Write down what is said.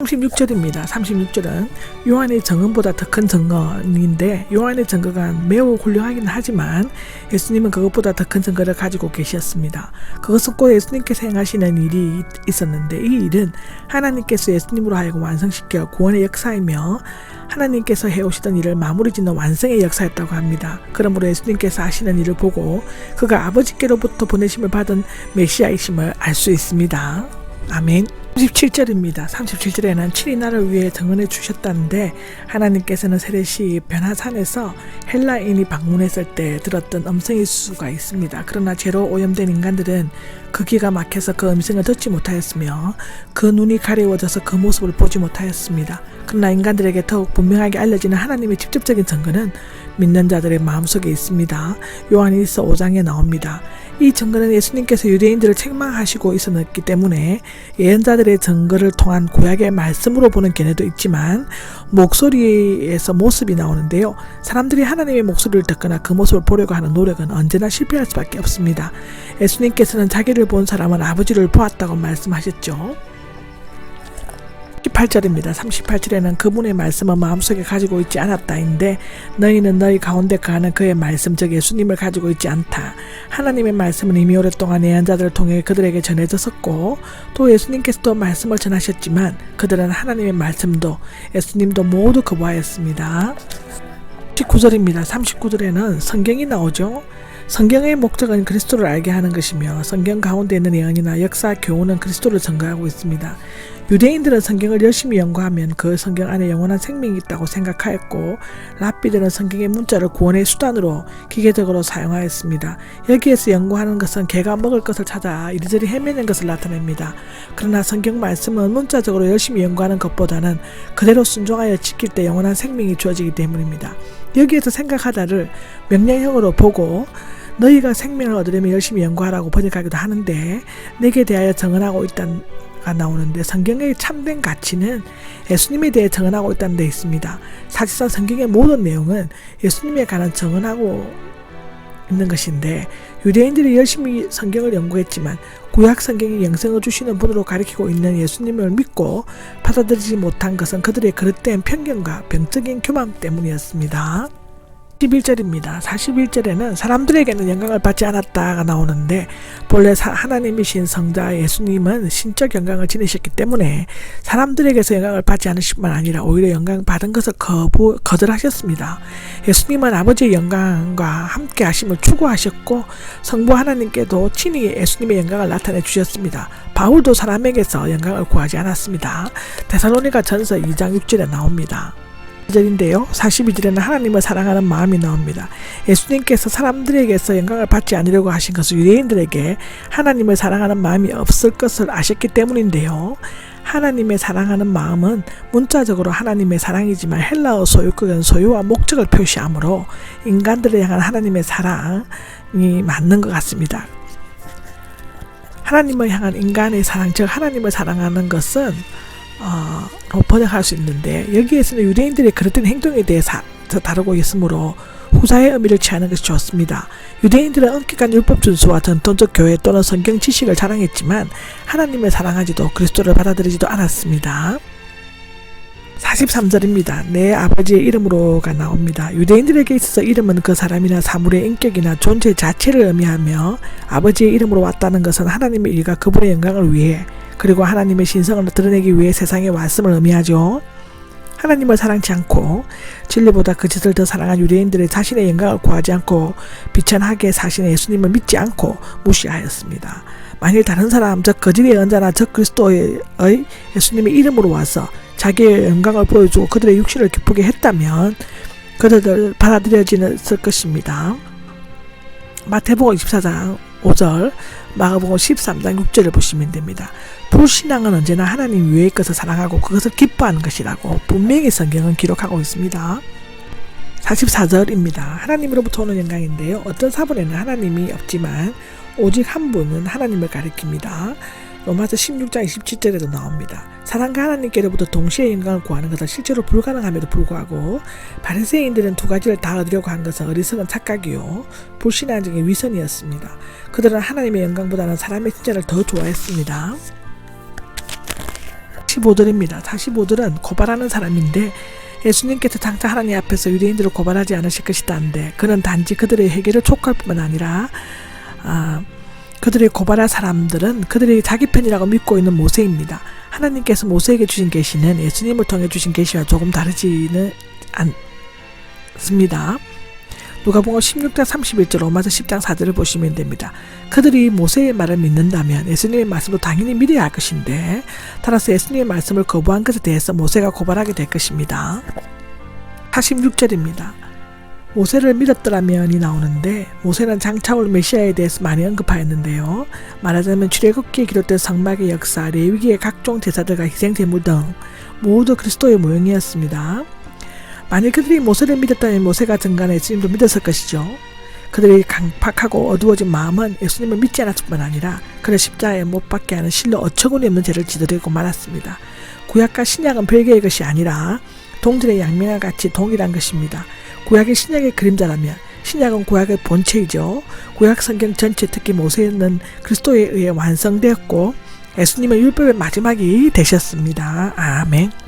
36절입니다. 36절은 요한의 증언보다 더 큰 증언인데 요한의 증거가 매우 훌륭하긴 하지만 예수님은 그것보다 더 큰 증거를 가지고 계셨습니다. 그것은 꼭 예수님께서 행하시는 일이 있었는데 이 일은 하나님께서 예수님으로 하여금 완성시켜 구원의 역사이며 하나님께서 해오시던 일을 마무리 짓는 완성의 역사였다고 합니다. 그러므로 예수님께서 하시는 일을 보고 그가 아버지께로부터 보내심을 받은 메시아이심을 알 수 있습니다. 아멘. 37절입니다. 37절에는 7이 나를 위해 증언해 주셨다는데 하나님께서는 세례시 변화산에서 헬라인이 방문했을 때 들었던 음성일 수가 있습니다. 그러나 죄로 오염된 인간들은 그 귀가 막혀서 그 음성을 듣지 못하였으며 그 눈이 가려워져서 그 모습을 보지 못하였습니다. 그러나 인간들에게 더욱 분명하게 알려지는 하나님의 직접적인 증거는 믿는 자들의 마음속에 있습니다. 요한일서 5장에 나옵니다. 이 증거는 예수님께서 유대인들을 책망하시고 있었기 때문에 예언자들의 증거를 통한 구약의 말씀으로 보는 견해도 있지만 목소리에서 모습이 나오는데요. 사람들이 하나님의 목소리를 듣거나 그 모습을 보려고 하는 노력은 언제나 실패할 수밖에 없습니다. 예수님께서는 자기를 본 사람은 아버지를 보았다고 말씀하셨죠. 38절입니다. 38절에는 그분의 말씀은 마음속에 가지고 있지 않았다인데 너희는 너희 가운데 거하는 그의 말씀 즉 예수님을 가지고 있지 않다. 하나님의 말씀은 이미 오랫동안 예언자들을 통해 그들에게 전해졌었고 또 예수님께서도 말씀을 전하셨지만 그들은 하나님의 말씀도 예수님도 모두 거부하였습니다. 39절입니다. 39절에는 성경이 나오죠. 성경의 목적은 그리스도를 알게 하는 것이며 성경 가운데 있는 예언이나 역사, 교훈은 그리스도를 증거하고 있습니다. 유대인들은 성경을 열심히 연구하면 그 성경 안에 영원한 생명이 있다고 생각하였고 랍비들은 성경의 문자를 구원의 수단으로 기계적으로 사용하였습니다. 여기에서 연구하는 것은 개가 먹을 것을 찾아 이리저리 헤매는 것을 나타냅니다. 그러나 성경 말씀은 문자적으로 열심히 연구하는 것보다는 그대로 순종하여 지킬 때 영원한 생명이 주어지기 때문입니다. 여기에서 생각하다를 명령형으로 보고 너희가 생명을 얻으려면 열심히 연구하라고 번역하기도 하는데 내게 대하여 증언하고 있다가 나오는데 성경의 참된 가치는 예수님에 대해 증언하고 있다는 데 있습니다. 사실상 성경의 모든 내용은 예수님에 관한 증언하고 있는 것인데 유대인들이 열심히 성경을 연구했지만 구약 성경이 영생을 주시는 분으로 가리키고 있는 예수님을 믿고 받아들이지 못한 것은 그들의 그릇된 편견과 병적인 교만 때문이었습니다. 41절입니다. 41절에는 사람들에게는 영광을 받지 않았다가 나오는데 본래 하나님이신 성자 예수님은 신적 영광을 지니셨기 때문에 사람들에게서 영광을 받지 않으실 뿐만 아니라 오히려 영광 받은 것을 거절하셨습니다. 예수님은 아버지의 영광과 함께 하심을 추구하셨고 성부 하나님께도 친히 예수님의 영광을 나타내 주셨습니다. 바울도 사람에게서 영광을 구하지 않았습니다. 데살로니가 전서 2장 6절에 나옵니다. 42절인데요. 42절에는 하나님을 사랑하는 마음이 나옵니다. 예수님께서 사람들에게서 영광을 받지 않으려고 하신 것은 유대인들에게 하나님을 사랑하는 마음이 없을 것을 아셨기 때문인데요. 하나님의 사랑하는 마음은 문자적으로 하나님의 사랑이지만 헬라어 소유격은 소유와 목적을 표시하므로 인간들을 향한 하나님의 사랑이 맞는 것 같습니다. 하나님을 향한 인간의 사랑, 즉 하나님을 사랑하는 것은 번역할 수 있는데 여기에서는 유대인들의 그릇된 행동에 대해서 다루고 있으므로 후자의 의미를 취하는 것이 좋습니다. 유대인들은 엄격한 율법 준수와 전통적 교회 또는 성경 지식을 자랑했지만 하나님을 사랑하지도 그리스도를 받아들이지도 않았습니다. 43절입니다. 내 아버지의 이름으로가 나옵니다. 유대인들에게 있어서 이름은 그 사람이나 사물의 인격이나 존재 자체를 의미하며 아버지의 이름으로 왔다는 것은 하나님의 일과 그분의 영광을 위해 그리고 하나님의 신성을 드러내기 위해 세상에 왔음을 의미하죠. 하나님을 사랑치 않고 진리보다 그 짓을 더 사랑한 유대인들의 자신의 영광을 구하지 않고 비천하게 사신 예수님을 믿지 않고 무시하였습니다. 만일 다른 사람, 즉 거짓의 예언자나 즉 그리스도의 예수님의 이름으로 와서 자기의 영광을 보여주고 그들의 육신을 기쁘게 했다면 그들을 받아들여지는 것입니다. 마태복음 24장 5절, 마가복음 13장 6절을 보시면 됩니다. 불신앙은 언제나 하나님 외의 것을 사랑하고 그것을 기뻐하는 것이라고 분명히 성경은 기록하고 있습니다. 44절입니다. 하나님으로부터 오는 영광인데요. 어떤 사본에는 하나님이 없지만 오직 한 분은 하나님을 가리킵니다. 로마서 16장 27절에도 나옵니다. 사랑과 하나님께로부터 동시에 영광을 구하는 것은 실제로 불가능함에도 불구하고 바리새인들은 두 가지를 다 얻으려고 한 것은 어리석은 착각이요 불신앙적인 위선이었습니다. 그들은 하나님의 영광보다는 사람의 칭찬을 더 좋아했습니다. 45절입니다. 45절은 고발하는 사람인데 예수님께서 장차 하나님 앞에서 유대인들을 고발하지 않으실 것이다는데 그는 단지 그들의 회개를 촉구할 뿐만 아니라 그들의 고발할 사람들은 그들이 자기 편이라고 믿고 있는 모세입니다. 하나님께서 모세에게 주신 계시는 예수님을 통해 주신 계시와 조금 다르지는 않습니다. 누가복음 16장 31절, 로마서 10장 4절을 보시면 됩니다. 그들이 모세의 말을 믿는다면 예수님의 말씀도 당연히 믿어야 할 것인데 따라서 예수님의 말씀을 거부한 것에 대해서 모세가 고발하게 될 것입니다. 46절입니다. 모세를 믿었더라면이 나오는데 모세는 장차 올 메시아에 대해서 많이 언급하였는데요. 말하자면 출애굽기에 기록된 성막의 역사, 레위기의 각종 제사들과 희생제물 등 모두 그리스도의 모형이었습니다. 만일 그들이 모세를 믿었다면 모세가 증거한 예수님도 믿었을 것이죠. 그들의 강팍하고 어두워진 마음은 예수님을 믿지 않았을 뿐 아니라 그를 십자가에 못 박게 하는 실로 어처구니 없는 죄를 지더리고 말았습니다. 구약과 신약은 별개의 것이 아니라 동질의 양면과 같이 동일한 것입니다. 구약이 신약의 그림자라면 신약은 구약의 본체이죠. 구약 성경 전체 특히 모세는 그리스도에 의해 완성되었고 예수님은 율법의 마지막이 되셨습니다. 아멘.